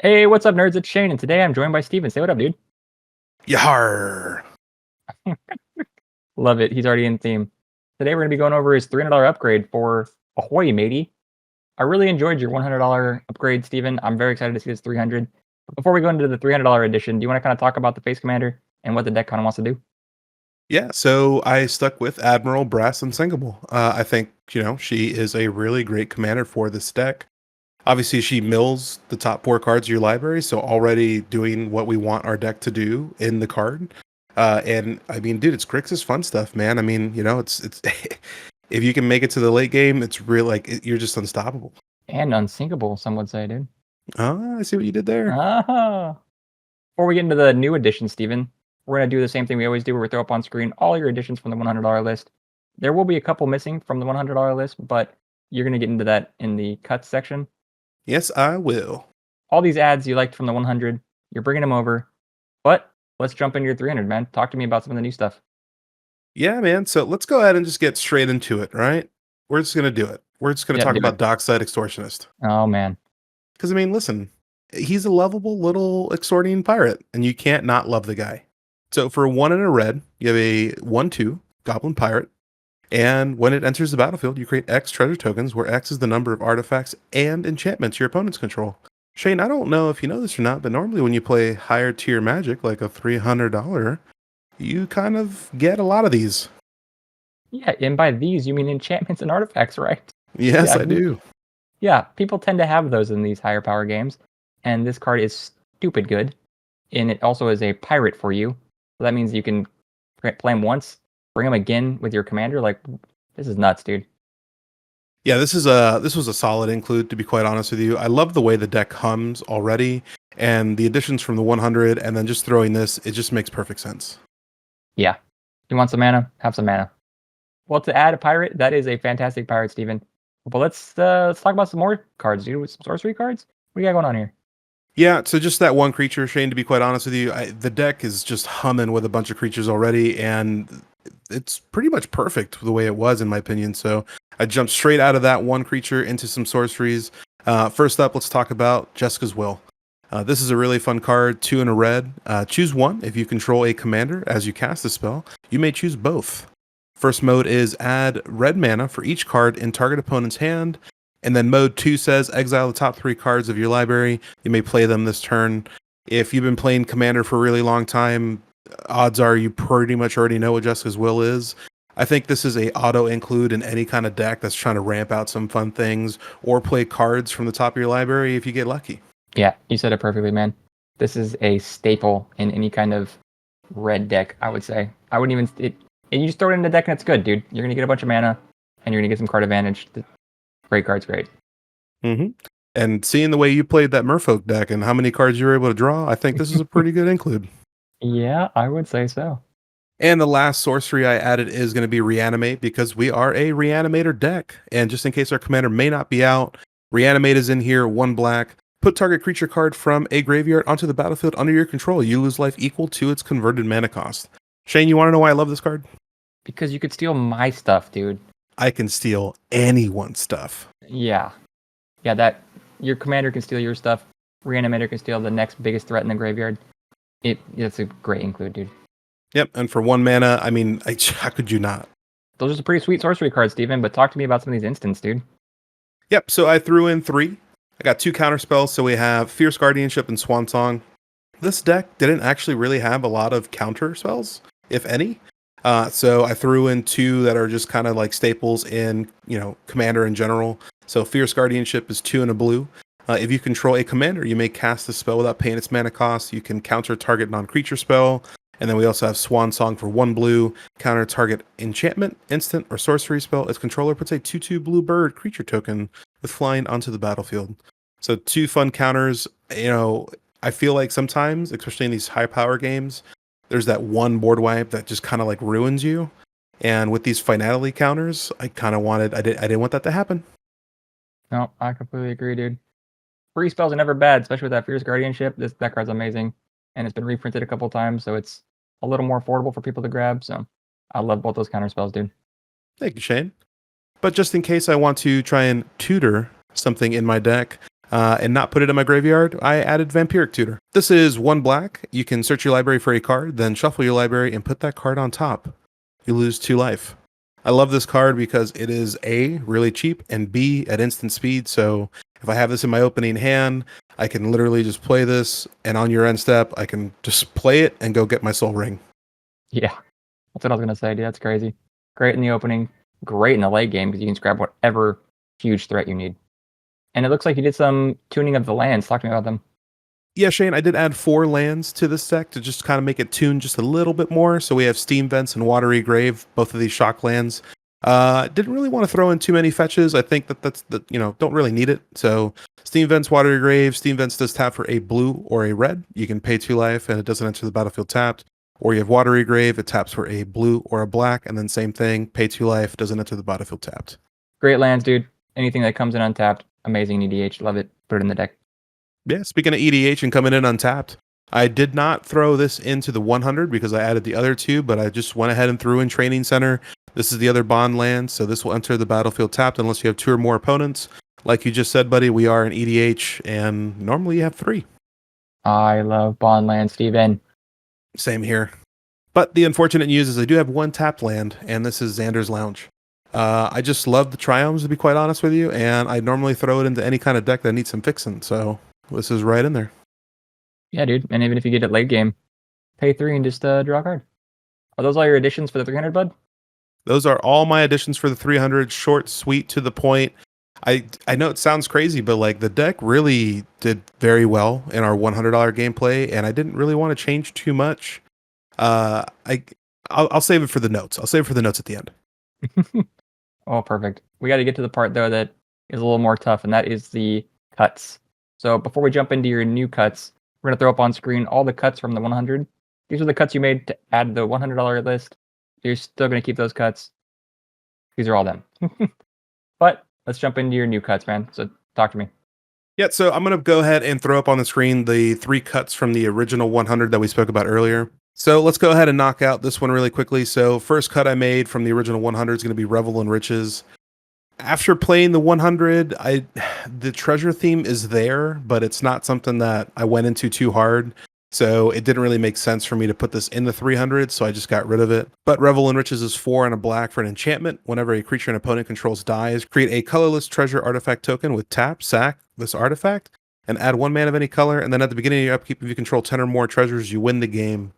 Hey, what's up, nerds? It's Shane, and today I'm joined by Steven. Say what up, dude. Yar. Love it. He's already in theme. Today we're going to be going over his $300 upgrade for Ahoy Matey. I really enjoyed your $100 upgrade, Steven. I'm very excited to see this 300. But before we go into the $300 edition, do you want to kind of talk about the face commander and what the deck kind of wants to do? Yeah, so I stuck with Admiral Brass Unsinkable. I think, she is a really great commander for this deck. Obviously, she mills the top four cards of your library, so already doing what we want our deck to do in the card. And I mean, dude, it's Grixis fun stuff, man. I mean, it's if you can make it to the late game, it's real you're just unstoppable. And unsinkable, some would say, dude. Oh, I see what you did there. Ah. Before we get into the new edition, Steven, we're going to do the same thing we always do where we throw up on screen all your editions from the $100 list. There will be a couple missing from the $100 list, but you're going to get into that in the cuts section. Yes, I will. All these ads you liked from the 100, you're bringing them over. But let's jump into your 300, man. Talk to me about some of the new stuff. Yeah, man. So let's go ahead and just get straight into it, right? We're just gonna do it. We're just gonna Yeah, talk do about it. Dockside Extortionist. Oh, man. Because I mean, listen, he's a lovable little extorting pirate, and you can't not love the guy. So for 1 and a red, you have a 1/2 Goblin Pirate, and when it enters the battlefield, you create X treasure tokens, where X is the number of artifacts and enchantments your opponents control. Shane, I don't know if you know this or not, but normally when you play higher tier Magic, like a $300, you kind of get a lot of these. Yeah, and by these, you mean enchantments and artifacts, right? Yes, Yeah, I do. yeah, people tend to have those in these higher power games, and this card is stupid good, and it also is a pirate for you. So that means you can play him once, bring him again with your commander. Like, this is nuts, dude. Yeah, this was a solid include, to be quite honest with you. I love the way the deck hums already, and the additions from the 100, and then just throwing this, it just makes perfect sense. Yeah. You want some mana? Have some mana. Well, to add a pirate, that is a fantastic pirate, Steven. But let's talk about some more cards, dude. With some sorcery cards? What do you got going on here? Yeah, so just that one creature, Shane, to be quite honest with you, the deck is just humming with a bunch of creatures already, and it's pretty much perfect the way it was, in my opinion. So I jumped straight out of that one creature into some sorceries. First up, let's talk about Jessica's Will. This is a really fun card, 2 and a red. Choose one if you control a commander as you cast the spell. You may choose both. First mode is add red mana for each card in target opponent's hand. And then mode 2 says exile the top 3 cards of your library. You may play them this turn. If you've been playing Commander for a really long time, odds are you pretty much already know what Jessica's Will is. I think this is a auto include in any kind of deck that's trying to ramp out some fun things or play cards from the top of your library if you get lucky. Yeah, you said it perfectly, man. This is a staple in any kind of red deck, I would say. I wouldn't even... and you just throw it in the deck and it's good, dude. You're going to get a bunch of mana, and you're going to get some card advantage. Great card's great. Mm-hmm. And seeing the way you played that Merfolk deck and how many cards you were able to draw, I think this is a pretty good include. Yeah, I would say so. And the last sorcery I added is going to be Reanimate, because we are a Reanimator deck. And just in case our commander may not be out, Reanimate is in here, 1 black. Put target creature card from a graveyard onto the battlefield under your control. You lose life equal to its converted mana cost. Shane, you want to know why I love this card? Because you could steal my stuff, dude. I can steal anyone's stuff. Yeah. Yeah, that your commander can steal your stuff. Reanimator can steal the next biggest threat in the graveyard. It's a great include, dude. Yep, and for 1 mana, I mean, how could you not? Those are some pretty sweet sorcery cards, Steven, but talk to me about some of these instants, dude. Yep, so I threw in 3. I got 2 counter spells, so we have Fierce Guardianship and Swan Song. This deck didn't actually really have a lot of counter spells, if any. So I threw in 2 that are just kind of like staples in, Commander in general. So Fierce Guardianship is 2 and a blue. If you control a commander, you may cast the spell without paying its mana cost. You can counter target non-creature spell. And then we also have Swan Song for 1 blue. Counter target enchantment, instant, or sorcery spell. Its controller puts a 2/2 blue bird creature token with flying onto the battlefield. So 2 fun counters. I feel like sometimes, especially in these high power games, there's that one board wipe that just kind of like ruins you. And with these finality counters, I didn't want that to happen. No, I completely agree, dude. Free spells are never bad, especially with that Fierce Guardianship. That card's amazing, and it's been reprinted a couple times, so it's a little more affordable for people to grab. So I love both those counter spells, dude. Thank you, Shane. But just in case I want to try and tutor something in my deck, and not put it in my graveyard, I added Vampiric Tutor. This is 1 black. You can search your library for a card, then shuffle your library and put that card on top. You lose 2 life. I love this card because it is A, really cheap, and B, at instant speed. So if I have this in my opening hand, I can literally just play this, and on your end step, I can just play it and go get my Soul Ring. Yeah, that's what I was gonna say, dude. That's crazy. Great in the opening, great in the late game because you can just grab whatever huge threat you need. And it looks like you did some tuning of the lands. Talk to me about them. Yeah, Shane, I did add 4 lands to this deck to just kind of make it tune just a little bit more. So we have Steam Vents and Watery Grave, both of these shock lands. Didn't really want to throw in too many fetches. I think that's don't really need it. So Steam Vents, Watery Grave. Steam Vents does tap for a blue or a red. You can pay 2 life and it doesn't enter the battlefield tapped. Or you have Watery Grave, it taps for a blue or a black, and then same thing, pay 2 life, doesn't enter the battlefield tapped. Great lands, dude. Anything that comes in untapped, amazing EDH. Love it. Put it in the deck. Yeah, speaking of EDH and coming in untapped, I did not throw this into the 100 because I added the other 2, but I just went ahead and threw in Training Center. This is the other bond land, so this will enter the battlefield tapped unless you have 2 or more opponents. Like you just said, buddy, we are in EDH, and normally you have 3. I love bond land, Steven. Same here. But the unfortunate news is I do have 1 tapped land, and this is Xander's Lounge. I just love the Triomes, to be quite honest with you, and I normally throw it into any kind of deck that needs some fixing, so this is right in there. Yeah, dude. And even if you get it late game, pay 3 and just draw a card. Are those all your additions for the 300, bud? Those are all my additions for the 300. Short, sweet, to the point. I know it sounds crazy, but like the deck really did very well in our $100 gameplay, and I didn't really want to change too much. I'll save it for the notes. I'll save it for the notes at the end. Oh, perfect. We got to get to the part though that is a little more tough, and that is the cuts. So before we jump into your new cuts, we're gonna throw up on screen all the cuts from the 100. These are the cuts you made to add the $100 list. You're still gonna keep those cuts. These are all them. But let's jump into your new cuts, man. So talk to me. Yeah, so I'm going to go ahead and throw up on the screen the 3 cuts from the original 100 that we spoke about earlier. So let's go ahead and knock out this one really quickly. So first cut I made from the original 100 is going to be Revel in Riches. After playing the 100, the treasure theme is there, but it's not something that I went into too hard. So it didn't really make sense for me to put this in the 300, so I just got rid of it. But Revel in Riches is 4 and a black for an enchantment. Whenever a creature an opponent controls dies, create a colorless treasure artifact token with tap, sack this artifact, and add 1 mana of any color. And then at the beginning of your upkeep, if you control 10 or more treasures, you win the game.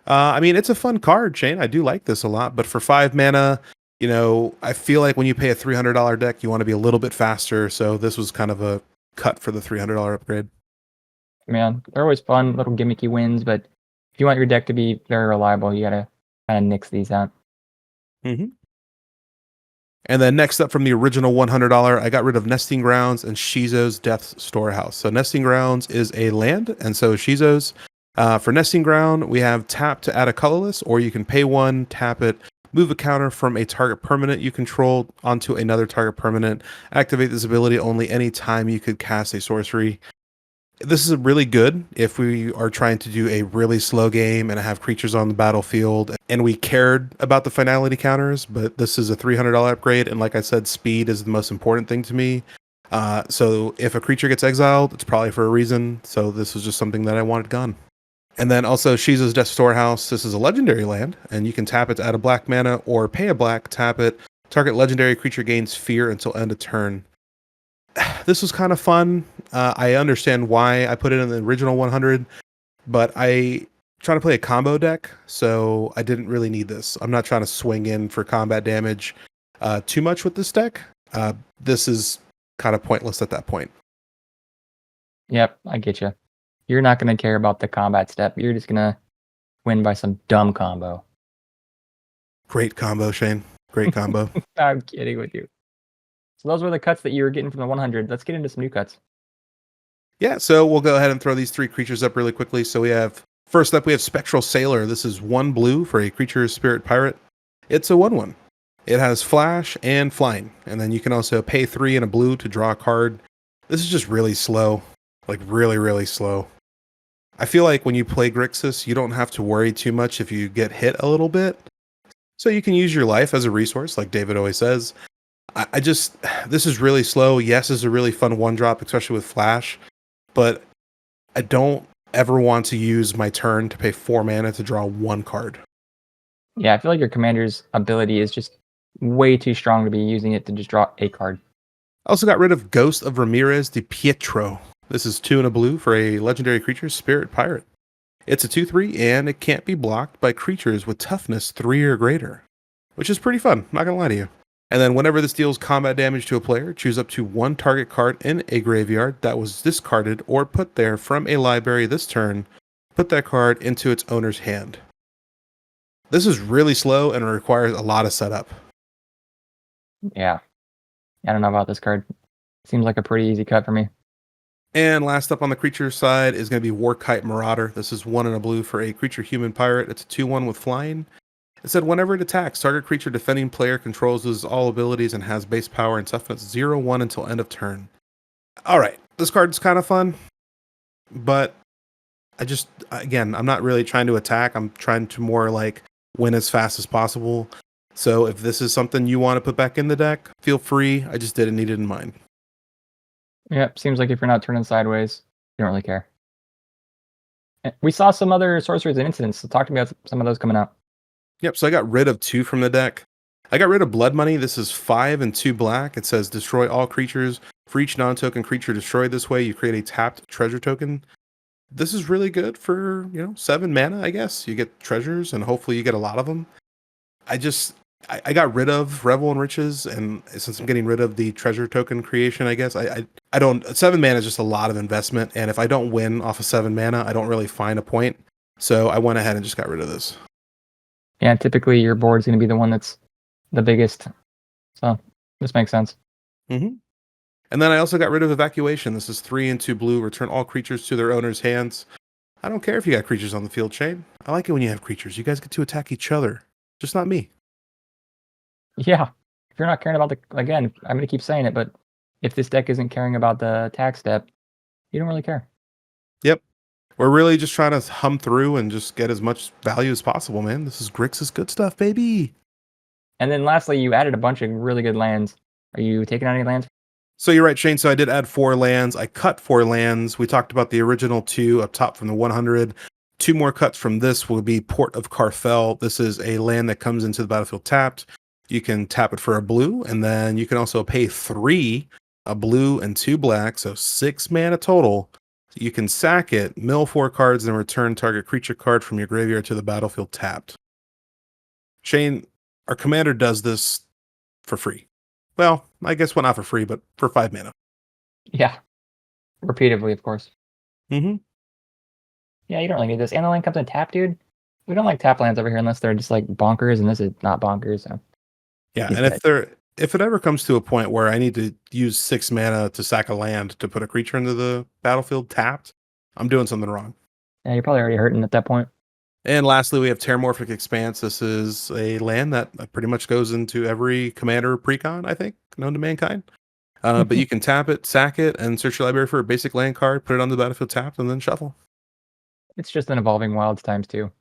I mean, it's a fun card, Shane. I do like this a lot, but for 5 mana, I feel like when you pay a $300 deck, you want to be a little bit faster. So this was kind of a cut for the $300 upgrade. Man, they're always fun, little gimmicky wins, but if you want your deck to be very reliable, you gotta kind of nix these out. Mm-hmm. And then next up from the original $100, I got rid of Nesting Grounds and Shizo's Death Storehouse. So Nesting Grounds is a land, and so Shizo's. For Nesting Ground, we have tap to add a colorless, or you can pay 1, tap it, move a counter from a target permanent you control onto another target permanent. Activate this ability only any time you could cast a sorcery. This is really good if we are trying to do a really slow game and have creatures on the battlefield and we cared about the finality counters, but this is a $300 upgrade, and like I said, speed is the most important thing to me. So if a creature gets exiled, it's probably for a reason, so this was just something that I wanted gone. And then also Shizo's Death Storehouse. This is a legendary land, and you can tap it to add a black mana or pay a black, tap it. Target legendary creature gains fear until end of turn. This was kind of fun. I understand why I put it in the original 100, but I try to play a combo deck, so I didn't really need this. I'm not trying to swing in for combat damage too much with this deck. This is kind of pointless at that point. Yep, I get you. You're not going to care about the combat step. You're just going to win by some dumb combo. Great combo, Shane. Great combo. I'm kidding with you. So those were the cuts that you were getting from the 100. Let's get into some new cuts. Yeah, so we'll go ahead and throw these 3 creatures up really quickly. So first up, we have Spectral Sailor. This is 1 blue for a creature spirit pirate. It's a 1/1. It has flash and flying. And then you can also pay 3 and a blue to draw a card. This is just really slow. Like really, really slow. I feel like when you play Grixis, you don't have to worry too much if you get hit a little bit. So you can use your life as a resource, like David always says. I just this is really slow. Yes, is a really fun one drop, especially with flash, but I don't ever want to use my turn to pay 4 mana to draw one card. Yeah, I feel like your commander's ability is just way too strong to be using it to just draw a card. I also got rid of Ghost of Ramirez de Pietro. This is 2 and a blue for a legendary creature, Spirit Pirate. It's a 2/3, and it can't be blocked by creatures with toughness 3 or greater, which is pretty fun, not gonna lie to you. And then whenever this deals combat damage to a player, choose up to one target card in a graveyard that was discarded or put there from a library this turn. Put that card into its owner's hand. This is really slow and requires a lot of setup. Yeah. I don't know about this card. Seems like a pretty easy cut for me. And last up on the creature side is going to be Warkite Marauder. This is 1 and a blue for a creature human pirate. It's a 2/1 with flying. It said whenever it attacks, target creature defending player controls all abilities and has base power and toughness 0/1 until end of turn. All right, this card's kind of fun, but I'm not really trying to attack. I'm trying to more like win as fast as possible. So if this is something you want to put back in the deck, feel free. I just didn't need it in mind. Yep, seems like if you're not turning sideways, you don't really care. We saw some other sorceries and incidents, so talk to me about some of those coming out. Yep, so I got rid of 2 from the deck. I got rid of Blood Money. This is 5 and 2 black. It says destroy all creatures. For each non-token creature destroyed this way, you create a tapped treasure token. This is really good for, 7 mana, I guess. You get treasures, and hopefully you get a lot of them. I got rid of Revel and Riches, and since I'm getting rid of the treasure token creation, I guess, I don't... 7 mana is just a lot of investment, and if I don't win off of 7 mana, I don't really find a point. So I went ahead and just got rid of this. Yeah, typically your board's going to be the one that's the biggest. So this makes sense. Mm-hmm. And then I also got rid of Evacuation. This is 3 and 2 blue. Return all creatures to their owner's hands. I don't care if you got creatures on the field, Shane. I like it when you have creatures. You guys get to attack each other. Just not me. Yeah. If you're not caring about again, I'm going to keep saying it, but if this deck isn't caring about the attack step, you don't really care. Yep. We're really just trying to hum through and just get as much value as possible, man. This is Grixis good stuff, baby. And then lastly, you added a bunch of really good lands. Are you taking out any lands? So you're right, Shane. So I did add 4 lands. I cut 4 lands. We talked about the original 2 up top from the 100. 2 more cuts from this will be Port of Carfel. This is a land that comes into the battlefield tapped. You can tap it for a blue, and then you can also pay 3, a blue and 2 black, so 6 mana total. You can sack it, mill 4 cards, and return target creature card from your graveyard to the battlefield tapped. Shane, our commander does this for free. Well, I guess not for free, but for 5 mana. Yeah. Repeatedly, of course. Mm-hmm. Yeah, you don't really need this. And the land comes in tap, dude. We don't like tap lands over here unless they're just like bonkers, and this is not bonkers. So. Yeah, and if it ever comes to a point where I need to use 6 mana to sack a land to put a creature into the battlefield tapped, I'm doing something wrong. Yeah, you're probably already hurting at that point. And lastly, we have Terramorphic Expanse. This is a land that pretty much goes into every commander precon, I think, known to mankind. But you can tap it, sack it, and search your library for a basic land card, put it on the battlefield tapped, and then shuffle. It's just an evolving wilds times 2.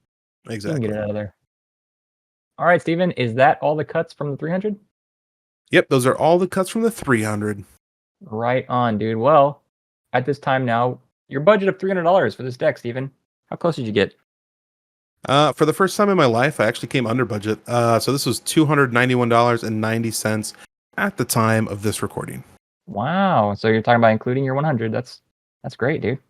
Exactly. You can get it out of there. All right, Steven, is that all the cuts from the 300? Yep, those are all the cuts from the 300. Right on, dude. Well, at this time now, your budget of $300 for this deck, Steven. How close did you get? For the first time in my life, I actually came under budget. So this was $291.90 at the time of this recording. Wow. So you're talking about including your 100. That's great, dude.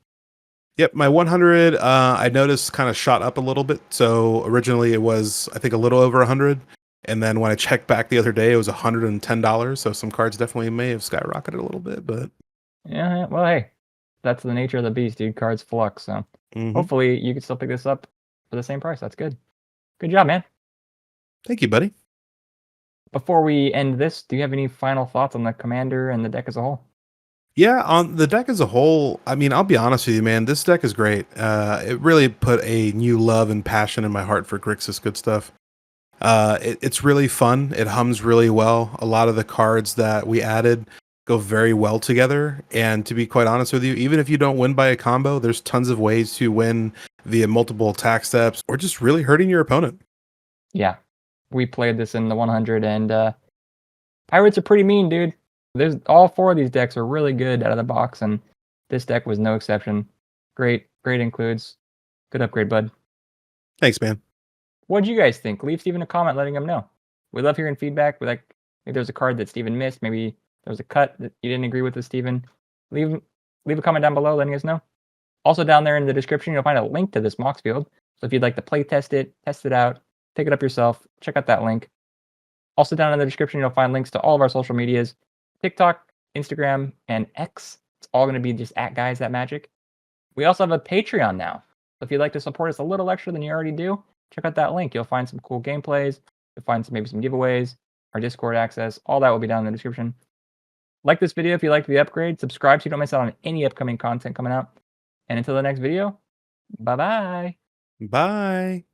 Yep, my 100, I noticed kind of shot up a little bit. So originally it was, I think, a little over 100. And then when I checked back the other day, it was $110. So some cards definitely may have skyrocketed a little bit, but Yeah, well, hey, that's the nature of the beast, dude. Cards flux. So hopefully you can still pick this up for the same price. That's good. Good job, man. Thank you, buddy. Before we end this, do you have any final thoughts on the commander and the deck as a whole? Yeah, on the deck as a whole, I mean, I'll be honest with you, man. This deck is great. It really put a new love and passion in my heart for Grixis good stuff. It's really fun. It hums really well. A lot of the cards that we added go very well together. And to be quite honest with you, even if you don't win by a combo, there's tons of ways to win via multiple attack steps or just really hurting your opponent. Yeah, we played this in the 100, and Pirates are pretty mean, dude. There's all 4 of these decks are really good out of the box, and this deck was no exception. Great includes. Good upgrade, bud. Thanks, man. What'd you guys think? Leave Steven a comment letting him know. We love hearing feedback. We like maybe there's a card that Steven missed. Maybe there was a cut that you didn't agree with Steven. Leave a comment down below letting us know. Also down there in the description, you'll find a link to this Mox Field. So if you'd like to play test it out, pick it up yourself, check out that link. Also down in the description, you'll find links to all of our social medias, TikTok, Instagram, and X. It's all going to be just @GuysThatMagic. We also have a Patreon now. So if you'd like to support us a little extra than you already do, check out that link. You'll find some cool gameplays. You'll find maybe some giveaways, our Discord access. All that will be down in the description. Like this video if you liked the upgrade. Subscribe so you don't miss out on any upcoming content coming out. And until the next video, bye-bye. Bye.